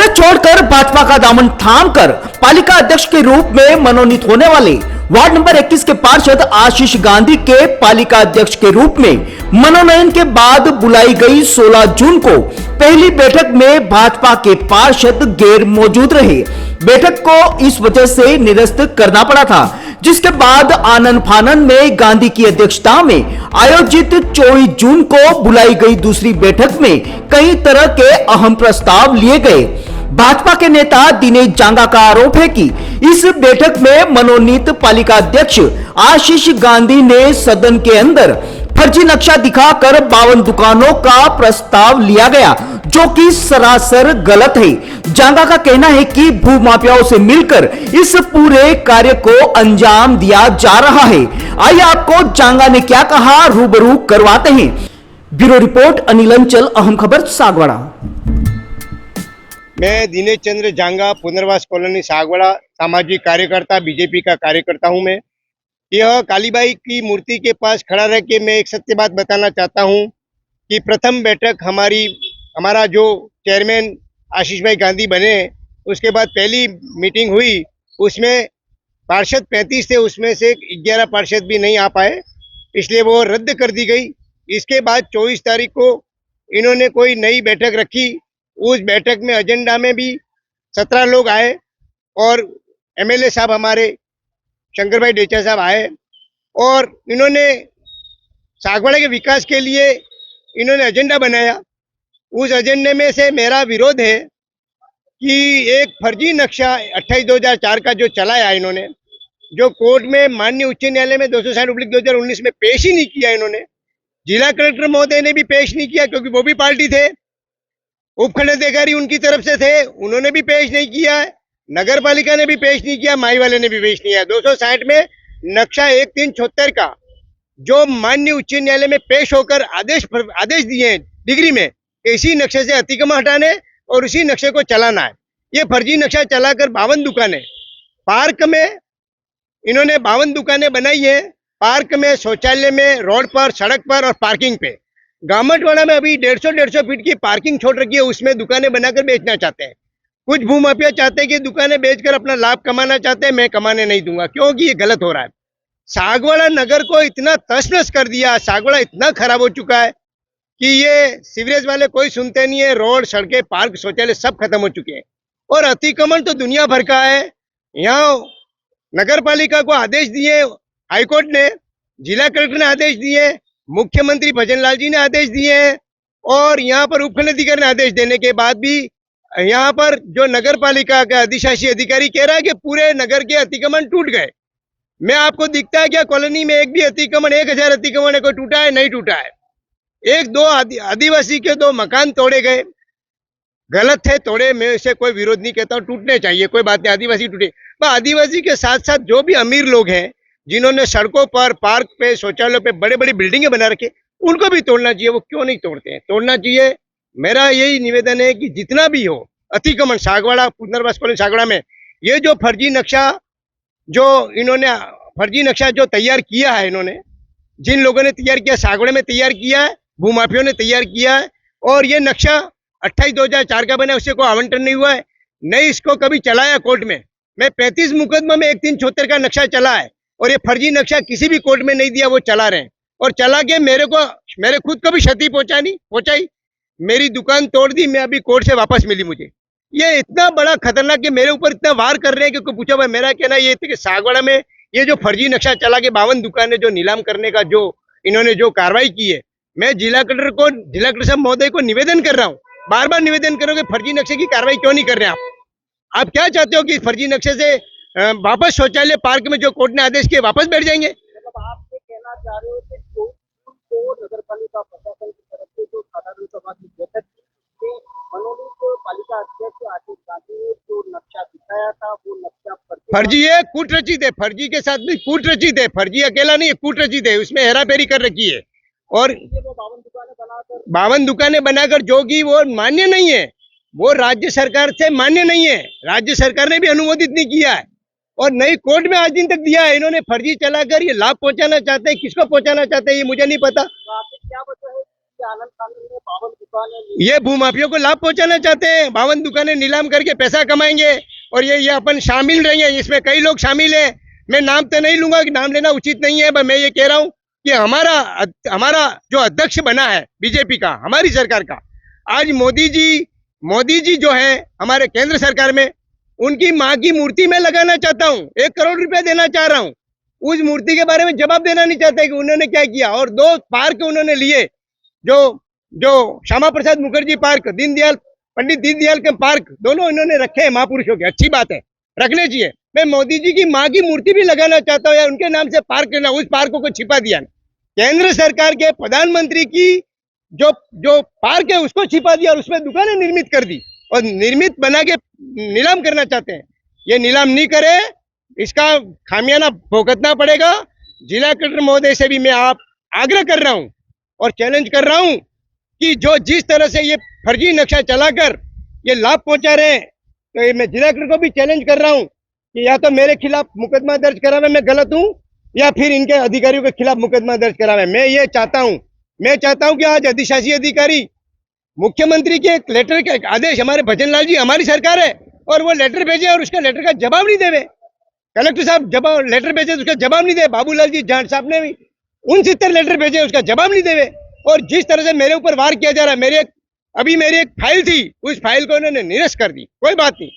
कांग्रेस छोड़कर भाजपा का दामन थामकर पालिका अध्यक्ष के रूप में मनोनीत होने वाले वार्ड नंबर 21 के पार्षद आशीष गांधी के पालिका अध्यक्ष के रूप में मनोनयन के बाद बुलाई गई 16 जून को पहली बैठक में भाजपा के पार्षद गैर मौजूद रहे। बैठक को इस वजह से निरस्त करना पड़ा था, जिसके बाद आनन फानन में गांधी की अध्यक्षता में आयोजित 24 जून को बुलाई गई दूसरी बैठक में कई तरह के अहम प्रस्ताव लिए गए। भाजपा के नेता दिनेश जांगा का आरोप है कि इस बैठक में मनोनीत पालिका अध्यक्ष आशीष गांधी ने सदन के अंदर फर्जी नक्शा दिखाकर 52 दुकानों का प्रस्ताव लिया गया, जो कि सरासर गलत है। जांगा का कहना है कि भूमाफियाओं से मिलकर इस पूरे कार्य को अंजाम दिया जा रहा है। आइए आपको जांगा ने क्या कहा रूबरू करवाते हैं। ब्यूरो रिपोर्ट अनिल अंचल, अहम खबर सागवाड़ा। मैं दिनेश चंद्र जांगा, पुनर्वास कॉलोनी सागवाड़ा, सामाजिक कार्यकर्ता, बीजेपी का कार्यकर्ता हूं। मैं यह कालीबाई की मूर्ति के पास खड़ा रह के मैं एक सत्य बात बताना चाहता हूं कि प्रथम बैठक हमारा जो चेयरमैन आशीष भाई गांधी बने, उसके बाद पहली मीटिंग हुई, उसमें पार्षद 35 थे, उसमें से 11 पार्षद भी नहीं आ पाए, इसलिए वो रद्द कर दी गई। इसके बाद 24 तारीख को इन्होंने कोई नई बैठक रखी। उस बैठक में एजेंडा में भी 17 लोग आए और एमएलए साहब हमारे शंकर भाई डेचा साहब आए और इन्होंने सागवाड़ा के विकास के लिए इन्होंने एजेंडा बनाया। उस एजेंडे में से मेरा विरोध है कि एक फर्जी नक्शा 28/2004 का जो चलाया इन्होंने, जो कोर्ट में माननीय उच्च न्यायालय में 260/2019 में पेश ही नहीं किया इन्होंने। जिला कलेक्टर महोदय ने भी पेश नहीं किया क्योंकि वो भी पार्टी थे, उपखंड अधिकारी उनकी तरफ से थे, उन्होंने भी पेश नहीं किया है, नगर पालिका ने भी पेश नहीं किया, माई वाले ने भी पेश नहीं किया। 260 में नक्शा 1376 का जो माननीय उच्च न्यायालय में पेश होकर आदेश दिए हैं डिग्री में, इसी नक्शे से अतिक्रमण हटाने और उसी नक्शे को चलाना है। ये फर्जी नक्शा चलाकर 52 दुकानें पार्क में इन्होंने 52 दुकानें बनाई है। पार्क में, शौचालय में, रोड पर, सड़क पर और पार्किंग पे। गामटवाड़ा में अभी 150 फीट की पार्किंग छोड़ रखी है, उसमें दुकानें बनाकर बेचना चाहते हैं। कुछ भूमाफिया चाहते हैं कि दुकानें बेचकर अपना लाभ कमाना चाहते हैं। मैं कमाने नहीं दूंगा क्योंकि ये गलत हो रहा है। सागवाड़ा नगर को इतना तहस-नहस कर दिया, सागवाड़ा इतना खराब हो चुका है कि ये सीवरेज वाले कोई सुनते नहीं है। रोड, सड़कें, पार्क, शौचालय सब खत्म हो चुके हैं और अतिक्रमण तो दुनिया भर का है। यहाँ नगर पालिका को आदेश दिए हाईकोर्ट ने, जिला कलेक्टर ने आदेश दिए, मुख्यमंत्री भजन लाल जी ने आदेश दिए हैं और यहाँ पर उपखंड अधिकारी ने आदेश देने के बाद भी यहाँ पर जो नगर पालिका का अधिशासी अधिकारी कह रहा है कि पूरे नगर के अतिक्रमण टूट गए। मैं आपको दिखता है क्या कॉलोनी में एक भी अतिक्रमण, 1000 अतिक्रमण है, कोई टूटा है? नहीं टूटा है। एक दो आदिवासी के 2 मकान तोड़े गए, गलत है, तोड़े, मैं इसे कोई विरोध नहीं कहता हूँ, टूटने चाहिए, कोई बात नहीं, आदिवासी टूटे। पर आदिवासी के साथ साथ जो भी अमीर लोग हैं जिन्होंने सड़कों पर, पार्क पे, शौचालयों पे बड़े बड़ी बिल्डिंगें बना रखे, उनको भी तोड़ना चाहिए। वो क्यों नहीं तोड़ते हैं? तोड़ना चाहिए। मेरा यही निवेदन है कि जितना भी हो अतिक्रमण सागवाड़ा, पुनर्वास कॉलोनी सागवाड़ा में ये जो फर्जी नक्शा जो तैयार किया है, इन्होंने जिन लोगों ने तैयार किया, सागवाड़ा में तैयार किया है, भूमाफियों ने तैयार किया है और ये नक्शा 28/2004 का बना, उससे कोई आवंटन नहीं हुआ है, नहीं इसको कभी चलाया कोर्ट में। मैं 35 मुकदमा में 1376 का नक्शा चला है और ये फर्जी नक्शा किसी भी कोर्ट में नहीं दिया, वो चला रहे हैं और चला के मेरे खुद को भी क्षति पहुंचाई, मेरी दुकान तोड़ दी। मैं अभी कोर्ट से वापस मिली मुझे। ये इतना बड़ा खतरनाक कि मेरे ऊपर इतना वार कर रहे हैं कि पूछा भाई। मेरा कहना ये था कि सागवाड़ा में ये जो फर्जी नक्शा चला के 52 दुकानें जो नीलाम करने का जो इन्होंने जो कार्रवाई की है, मैं जिला कलेक्टर साहब महोदय को निवेदन कर रहा हूँ, बार बार निवेदन कर रहा हूँ कि फर्जी नक्शे की कार्रवाई क्यों नहीं कर रहे हैं आप क्या चाहते हो कि फर्जी नक्शे से वापस शौचालय, पार्क में जो कोर्ट ने आदेश किए वापस बैठ जाएंगे? मतलब आप ये कहना चाह रहे हो कि जो नगर पालिका प्रशासन की तरफ से जो साधारण सभा की बैठक में मनोनीत पालिका अध्यक्ष आशीष गांधी ने जो नक्शा दिखाया था, वो नक्शा फर्जी है, कूटरचित है। फर्जी के साथ भी कूटरचित है, फर्जी अकेला नहीं है, कूटरचित है, उसमें हेराफेरी कर रखी है और 52 दुकानें बनाकर जो कि वो मान्य नहीं है, वो राज्य सरकार से मान्य नहीं है, राज्य सरकार ने भी अनुमोदित नहीं किया है और नई कोर्ट में आज दिन तक दिया है। इन्होंने फर्जी चलाकर ये लाभ पहुंचाना चाहते हैं, किसको पहुंचाना चाहते हैं ये मुझे नहीं पता। तो आपकी क्या वजह है कि आनंद कानून में 52 दुकानें ये भूमाफियों को लाभ पहुंचाना चाहते हैं। 52 दुकानें नीलाम करके पैसा कमाएंगे और ये अपन शामिल रहेंगे। इसमें कई लोग शामिल हैं। मैं नाम तो नहीं लूंगा कि नाम लेना उचित नहीं है, पर मैं ये कह रहा हूं कि हमारा जो अध्यक्ष बना है बीजेपी का, हमारी सरकार का, आज मोदी जी जो है हमारे केंद्र सरकार में, उनकी माँ की मूर्ति में लगाना चाहता हूँ। 1 करोड़ रुपया देना चाह रहा हूँ। उस मूर्ति के बारे में जवाब देना नहीं चाहते कि उन्होंने क्या किया। और 2 पार्क उन्होंने लिए, जो श्यामा प्रसाद मुखर्जी पार्क, पंडित दीनदयाल के पार्क, दोनों इन्होंने रखे हैं महापुरुषों के। अच्छी बात है, रखने चाहिए। मैं मोदी जी की माँ की मूर्ति भी लगाना चाहता हूँ, या उनके नाम से पार्क लेना, उस पार्कों को छिपा दिया। केंद्र सरकार के प्रधानमंत्री की जो पार्क है उसको छिपा दिया और उसमें दुकानें निर्मित कर दी और निर्मित बना के नीलाम करना चाहते हैं। ये नीलाम नहीं करे, इसका खामियाना भुगतना पड़ेगा। जिला कलेक्टर महोदय से भी मैं आग्रह कर रहा हूं और चैलेंज कर रहा हूं कि जिस तरह से ये फर्जी नक्शा चलाकर ये लाभ पहुंचा रहे हैं, तो ये मैं जिला कलेक्टर को भी चैलेंज कर रहा हूं कि या तो मेरे खिलाफ मुकदमा दर्ज करावे, मैं गलत हूं, या फिर इनके अधिकारियों के खिलाफ मुकदमा दर्ज करावे। मैं चाहता हूं कि आज अधिशासी अधिकारी मुख्यमंत्री के एक लेटर के आदेश, हमारे भजनलाल जी, हमारी सरकार है, और वो लेटर भेजे और उसका लेटर का जवाब नहीं देवे। कलेक्टर साहब लेटर भेजे, उसका जवाब नहीं दे। बाबूलाल जी जाट साहब ने भी 69 लेटर भेजे, उसका जवाब नहीं देवे। और जिस तरह से मेरे ऊपर वार किया जा रहा है, मेरी एक फाइल थी, उस फाइल को उन्होंने निरस्त कर दी। कोई बात नहीं,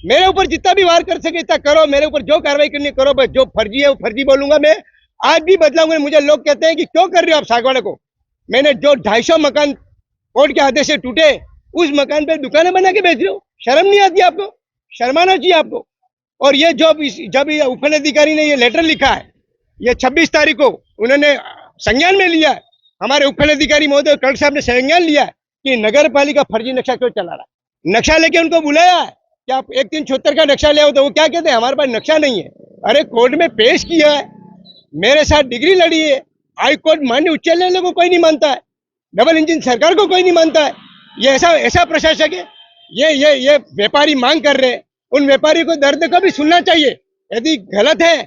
मेरे ऊपर जितना भी वार कर सके इतना करो, मेरे ऊपर जो कार्रवाई करनी करो, बस जो फर्जी है वो फर्जी बोलूंगा। मैं आज भी बदलाऊंगा। मुझे लोग कहते हैं कि क्यों कर रहे हो आप सागवाड़ा को। मैंने जो 250 मकान कोर्ट के आदेश से टूटे, उस मकान पे दुकानें बना के बेच रहे हो। शर्म नहीं आती आपको? शर्माना चाहिए आपको। और ये जब ये उपखंड अधिकारी ने ये लेटर लिखा है, ये 26 तारीख को उन्होंने संज्ञान में लिया है, हमारे उपखंड अधिकारी महोदय कलेक्टर साहब ने संज्ञान लिया है कि नगर पालिका फर्जी नक्शा क्यों चला रहा है। नक्शा लेके उनको बुलाया है कि आप 1376 का नक्शा ले आओ, तो वो क्या कहते हैं, हमारे पास नक्शा नहीं है। अरे कोर्ट में पेश किया है, मेरे साथ डिग्री लड़ी है, हाई कोर्ट मान्य उच्च न्यायालय को कोई नहीं मानता है, डबल इंजन सरकार को कोई नहीं मानता है। ये ऐसा प्रशासक है। ये व्यापारी मांग कर रहे हैं, उन व्यापारी को दर्द को भी सुनना चाहिए। यदि गलत है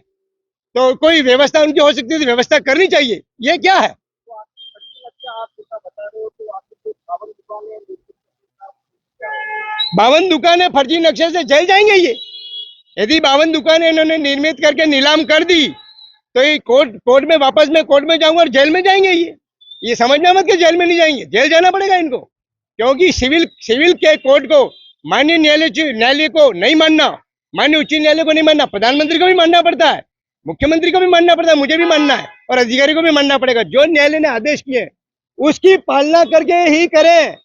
तो कोई व्यवस्था उनकी हो सकती है, तो व्यवस्था करनी चाहिए। ये क्या है? तो आपकी फर्जी नक्शा आप जैसा बता रहे हो, तो आपकी 52 दुकानें 52 दुकानें फर्जी नक्शे से जल जाएंगे। ये यदि 52 दुकानें इन्होंने निर्मित करके नीलाम कर दी, तो ये कोर्ट में वापस मैं कोर्ट में जाऊंगा और जेल में जाएंगे। ये समझना मत कि जेल में नहीं जाएंगे, जेल जाना पड़ेगा इनको, क्योंकि सिविल के कोर्ट को, माननीय न्यायालय को नहीं मानना, माननीय उच्च न्यायालय को नहीं मानना, प्रधानमंत्री को भी मानना पड़ता है, मुख्यमंत्री को भी मानना पड़ता है, मुझे भी मानना है, और अधिकारी को भी मानना पड़ेगा। जो न्यायालय ने आदेश किए उसकी पालना करके ही करें।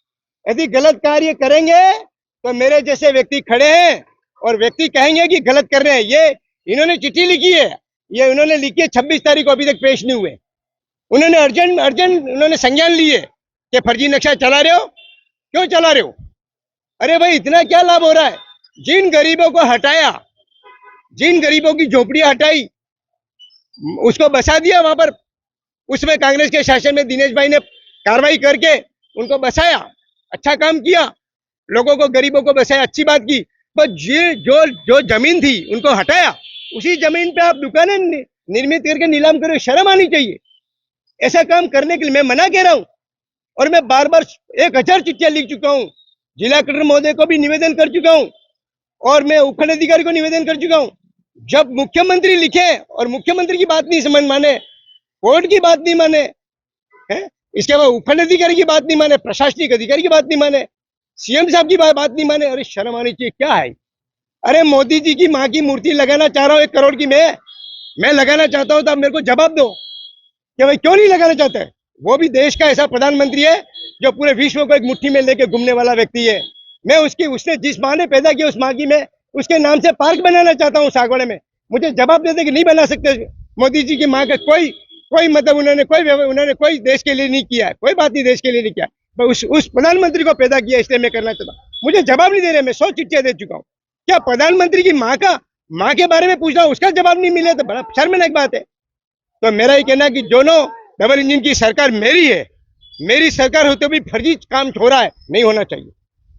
यदि गलत कार्य करेंगे तो मेरे जैसे व्यक्ति खड़े हैं और व्यक्ति कहेंगे कि गलत कर रहे हैं। ये इन्होंने चिट्ठी लिखी है, ये उन्होंने लिखी है 26 तारीख को, अभी तक पेश नहीं हुए। उन्होंने अर्जेंट उन्होंने संज्ञान लिए कि फर्जी नक्शा चला रहे हो, क्यों चला रहे हो। अरे भाई, इतना क्या लाभ हो रहा है? जिन गरीबों को हटाया, जिन गरीबों की झोपड़ियां हटाई, उसको बसा दिया वहां पर। उसमें कांग्रेस के शासन में दिनेश भाई ने कार्रवाई करके उनको बसाया, अच्छा काम किया, लोगों को, गरीबों को बसाया, अच्छी बात की। पर जो जमीन थी उनको हटाया, उसी जमीन पे आप दुकानें निर्मित करके नीलाम करो। शर्म आनी चाहिए। ऐसा काम करने के लिए मैं मना कह रहा हूं, और मैं बार 1000 चिट्ठियां लिख चुका हूं, जिला कलेक्टर महोदय को भी निवेदन कर चुका हूं, और मैं उपखंड अधिकारी को निवेदन कर चुका हूं। जब मुख्यमंत्री लिखे और मुख्यमंत्री की बात नहीं समझ माने, कोर्ट की बात नहीं माने, है, इसके बाद उपखंड अधिकारी की बात नहीं माने, प्रशासनिक अधिकारी की बात नहीं माने, सीएम साहब की बात नहीं माने, अरे शर्म आनी चाहिए। क्या है? अरे मोदी जी की माँ की मूर्ति लगाना चाह रहा हूँ 1 करोड़ की, मैं लगाना चाहता हूँ, तो आप मेरे को जवाब दो कि भाई क्यों नहीं लगाना चाहते हैं। वो भी देश का ऐसा प्रधानमंत्री है जो पूरे विश्व को एक मुट्ठी में लेके घूमने वाला व्यक्ति है। मैं उसने जिस माँ ने पैदा किया, उस माँ की मैं उसके नाम से पार्क बनाना चाहता हूँ सागवाड़े में। मुझे जवाब देते कि नहीं बना सकते। मोदी जी की माँ का कोई मतलब उन्होंने कोई देश के लिए नहीं किया है, कोई बात नहीं, देश के लिए नहीं किया, उस प्रधानमंत्री को पैदा किया, इसलिए मैं करना चाहता। मुझे जवाब नहीं दे रहे। मैं 100 चिट्ठियां दे चुका हूँ। क्या प्रधानमंत्री की माँ के बारे में पूछ रहा हूँ, उसका जवाब नहीं मिले तो बड़ा शर्मनाक बात है। तो मेरा ये कहना कि दोनों डबल इंजन की सरकार मेरी है, मेरी सरकार होते भी फर्जी काम हो रहा है, नहीं होना चाहिए।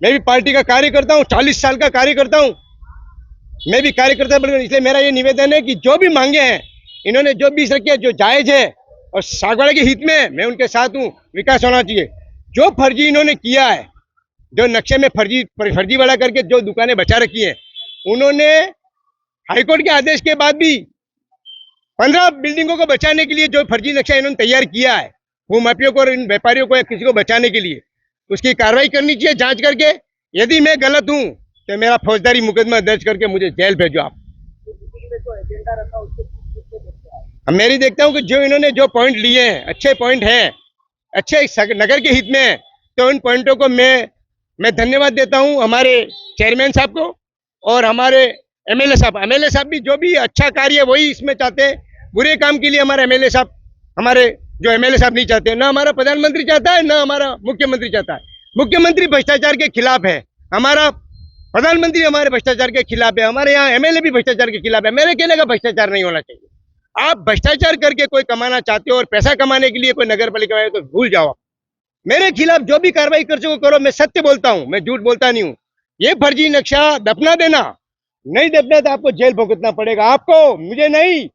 मैं भी पार्टी का कार्यकर्ता हूँ, 40 साल का कार्यकर्ता हूँ, मैं भी कार्यकर्ता बन, इसलिए मेरा ये निवेदन है कि जो भी मांगे हैं इन्होंने, जो भी रखी है, जो जायज है और सागवाड़ा के हित में, मैं उनके साथ हूँ। विकास होना चाहिए। जो फर्जी इन्होंने किया है, जो नक्शे में फर्जीवाड़ा करके जो दुकानें बचा रखी हैं, उन्होंने हाईकोर्ट के आदेश के बाद भी 15 बिल्डिंगों को बचाने के लिए जो फर्जी नक्शा इन्होंने तैयार किया है, भूमाफियों को और इन व्यापारियों को या किसी को बचाने के लिए, उसकी कार्रवाई करनी चाहिए जांच करके। यदि मैं गलत हूं तो मेरा फौजदारी मुकदमा दर्ज करके मुझे जेल भेजो आप। जो एजेंडा रखा उसको किससे देखते हैं? मेरी देखता हूं कि जो इन्होंने जो पॉइंट लिए हैं, अच्छे पॉइंट हैं, अच्छे नगर के हित में है, तो उन पॉइंटों को मैं धन्यवाद देता हूं हमारे चेयरमैन साहब को और हमारे एमएलए साहब भी जो भी अच्छा कार्य है वही इसमें चाहते हैं। बुरे काम के लिए हमारे एमएलए साहब, हमारे जो एमएलए साहब नहीं चाहते, ना हमारा प्रधानमंत्री चाहता है, ना हमारा मुख्यमंत्री चाहता है। मुख्यमंत्री भ्रष्टाचार के खिलाफ है, हमारा प्रधानमंत्री हमारे भ्रष्टाचार के खिलाफ है, हमारे यहाँ एमएलए भी भ्रष्टाचार के खिलाफ है। मेरे कहने का भ्रष्टाचार नहीं होना चाहिए। आप भ्रष्टाचार करके कोई कमाना चाहते हो और पैसा कमाने के लिए कोई नगर पालिका है तो भूल जाओ। मेरे खिलाफ जो भी कार्रवाई कर सको करो, मैं सत्य बोलता हूं, मैं झूठ बोलता नहीं हूं। ये फर्जी नक्शा दफना देना, नहीं दफना तो आपको जेल भुगतना पड़ेगा, आपको, मुझे नहीं।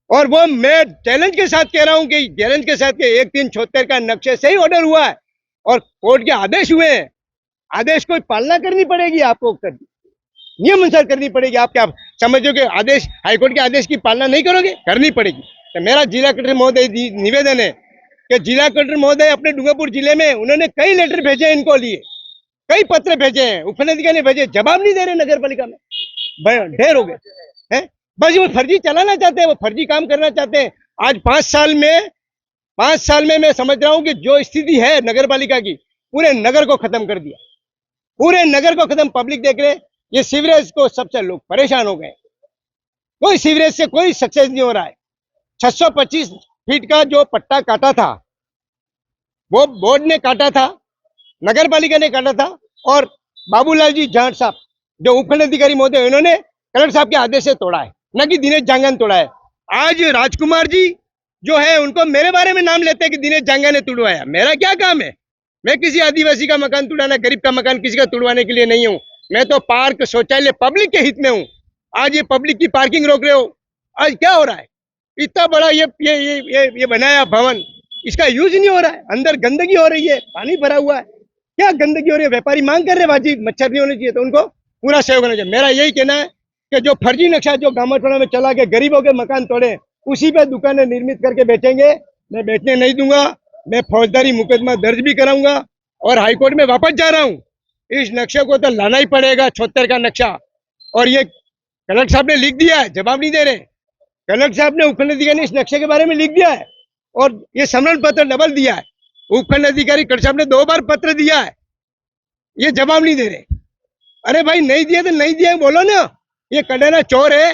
और वो मैं चैलेंज के साथ कह रहा हूं कि चैलेंज के साथ कि 1376 का नक्शे से ही ऑर्डर हुआ है और कोर्ट के आदेश हुए हैं, आदेश को पालना करनी पड़ेगी, आपको नियम अनुसार करनी पड़ेगी। आप क्या समझोगे आदेश, हाईकोर्ट के आदेश की पालना नहीं करोगे? करनी पड़ेगी। तो मेरा जिला कलेक्टर महोदय निवेदन है कि जिला कलेक्टर महोदय अपने डूंगरपुर जिले में उन्होंने कई लेटर भेजे इनको लिए, कई पत्र भेजे हैं, उपनिदेशाधिकारी ने भेजे, जवाब नहीं दे रहे नगर पालिका में, ढेर हो गए हैं। बस वो फर्जी चलाना चाहते हैं, वो फर्जी काम करना चाहते हैं। आज 5 साल में मैं समझ रहा हूं कि जो स्थिति है नगर पालिका की, पूरे नगर को खत्म कर दिया, पूरे नगर को खत्म। पब्लिक देख रहे, ये सीवरेज को सबसे लोग परेशान हो गए, कोई सीवरेज से कोई सक्सेस नहीं हो रहा है। 625 फीट का जो पट्टा काटा था वो बोर्ड ने काटा था, नगर पालिका ने काटा था, और बाबूलाल जी जाट साहब जो उपखंड अधिकारी महोदय, उन्होंने कलेक्टर साहब के आदेश से तोड़ा है, न कि दिनेश जांगा ने तोड़ा है। आज राजकुमार जी जो है उनको मेरे बारे में नाम लेते हैं कि दिनेश जांगा ने तोड़वाया। मेरा क्या काम है? मैं किसी आदिवासी का मकान तोड़ाना, गरीब का मकान किसी का तोड़वाने के लिए नहीं हूँ। मैं तो पार्क, शौचालय पब्लिक के हित में हूँ। आज ये पब्लिक की पार्किंग रोक रहे हो, आज क्या हो रहा है? इतना बड़ा ये बनाया भवन, इसका यूज नहीं हो रहा है, अंदर गंदगी हो रही है, पानी भरा हुआ है, क्या गंदगी हो रही है? व्यापारी मांग कर रहे हैं बाजी, मच्छर नहीं होने चाहिए, तो उनको पूरा सहयोग होना चाहिए। मेरा यही कहना है कि जो फर्जी नक्शा जो गामाटोड़ा में चला के गरीबों के मकान तोड़े, उसी पे दुकानें निर्मित करके बेचेंगे, मैं बेचने नहीं दूंगा। मैं फौजदारी मुकदमा दर्ज भी कराऊंगा और हाईकोर्ट में वापस जा रहा हूं। इस नक्शे को तो लाना ही पड़ेगा, 76 का नक्शा। और ये कलेक्टर साहब ने लिख दिया है, जवाब नहीं दे रहे। कलेक्टर साहब ने उपखंड अधिकारी ने इस नक्शे के बारे में लिख दिया है और ये समरण पत्र डबल दिया है। उपखंड अधिकारी कलेक्टर साहब ने 2 बार पत्र दिया है, ये जवाब नहीं दे रहे। अरे भाई, नहीं दिया तो नहीं दिया बोलो ना। ये कडाना चोर है,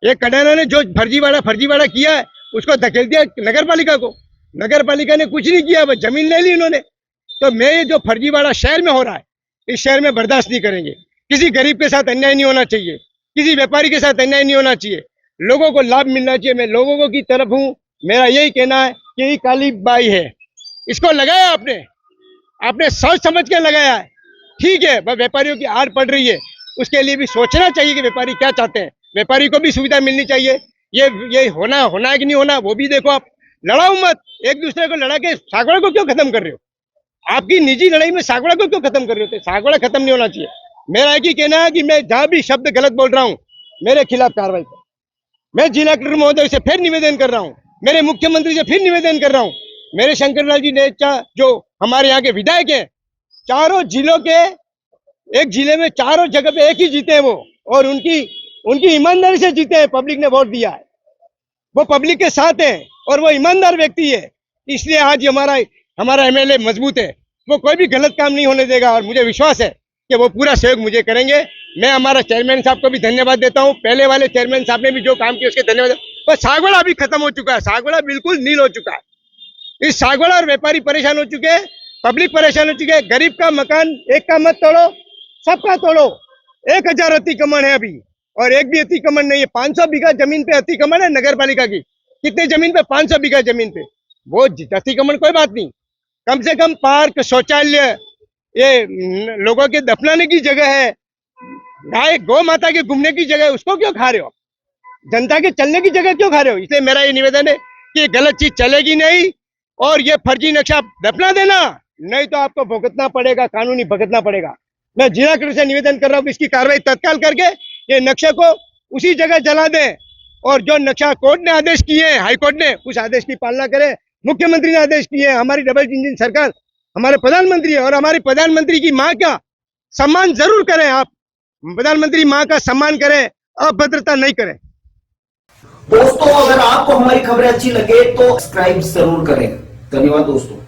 ये कडाना ने जो फर्जीवाड़ा किया है उसको धकेल दिया नगर पालिका को। नगर पालिका ने कुछ नहीं किया, बस जमीन ले ली उन्होंने। तो मैं ये जो फर्जीवाड़ा शहर में हो रहा है, इस शहर में बर्दाश्त नहीं करेंगे। किसी गरीब के साथ अन्याय नहीं होना चाहिए, किसी व्यापारी के साथ अन्याय नहीं होना चाहिए, लोगों को लाभ मिलना चाहिए। मैं लोगों की तरफ हूँ। मेरा यही कहना है कि ये काली बाई है, इसको लगाया आपने सोच समझ के लगाया है, ठीक है। वह व्यापारियों की आड़ पड़ रही है, उसके लिए भी सोचना चाहिए कि व्यापारी क्या चाहते हैं, व्यापारी को भी सुविधा मिलनी चाहिए। ये होना है कि नहीं होना, वो भी देखो। आप लड़ाओ मत, एक दूसरे को लड़ा के सागवाड़ा को क्यों खत्म कर रहे हो? आपकी निजी लड़ाई में सागवाड़ा को क्यों खत्म कर रहे हो? सागवाड़ा खत्म नहीं होना चाहिए। मेरा एक ही कहना है कि मैं जहां भी शब्द गलत बोल रहा हूं, मेरे खिलाफ कार्रवाई करो। मैं जिला कलेक्टर महोदय से फिर निवेदन कर रहा हूं, मेरे मुख्यमंत्री से फिर निवेदन कर रहा हूं, मेरे शंकरलाल जी नेचा जो हमारे यहाँ के विधायक हैं, चारों जिलों के, एक जिले में चारों जगह पे एक ही जीते हैं वो, और उनकी ईमानदारी से जीते हैं। पब्लिक ने वोट दिया है, वो पब्लिक के साथ है और वो ईमानदार व्यक्ति है, इसलिए आज हमारा एमएलए मजबूत है। वो कोई भी गलत काम नहीं होने देगा और मुझे विश्वास है कि वो पूरा सहयोग मुझे करेंगे। मैं हमारा चेयरमैन साहब को भी धन्यवाद देता हूँ, पहले वाले चेयरमैन साहब ने भी जो काम किया उसके धन्यवाद। पर सागवाड़ा अभी खत्म हो चुका है, सागवाड़ा बिल्कुल नील हो चुका है। इस सागवाड़ा और व्यापारी परेशान हो चुके हैं, पब्लिक परेशान हो चुके हैं। गरीब का मकान एक का मत तोड़ो, सबका तोड़ो। 1000 अतिक्रमण है अभी, और एक भी अतिक्रमण नहीं है। 500 बीघा जमीन पे अतिक्रमण है नगर पालिका की। कितने जमीन पे? 500 बीघा जमीन पे। वो अतिक्रमण कोई बात नहीं, कम से कम पार्क, शौचालय, ये लोगों के दफनाने की जगह है, गाय गौ माता के घूमने की जगह है, उसको क्यों खा रहे हो? जनता के चलने की जगह क्यों खा रहे हो? इसलिए मेरा ये निवेदन है कि गलत चीज चलेगी नहीं। और ये फर्जी नक्शा दफना देना, नहीं तो आपको भुगतना पड़ेगा, कानूनी भुगतना पड़ेगा। मैं जिला कलेक्टर से निवेदन कर रहा हूँ कि इसकी कार्रवाई तत्काल करके ये नक्शे को उसी जगह जला दे, और जो नक्शा कोर्ट ने आदेश किए हैं, हाई कोर्ट ने, उस आदेश की पालना करे। मुख्यमंत्री ने आदेश किए हैं, हमारी डबल इंजन सरकार, हमारे प्रधानमंत्री है, और हमारी प्रधानमंत्री की मां का सम्मान जरूर करें। आप प्रधानमंत्री मां का सम्मान करें, अभद्रता नहीं करें। दोस्तों, अगर आपको हमारी खबरें अच्छी लगे तो सब्सक्राइब जरूर करें। धन्यवाद दोस्तों।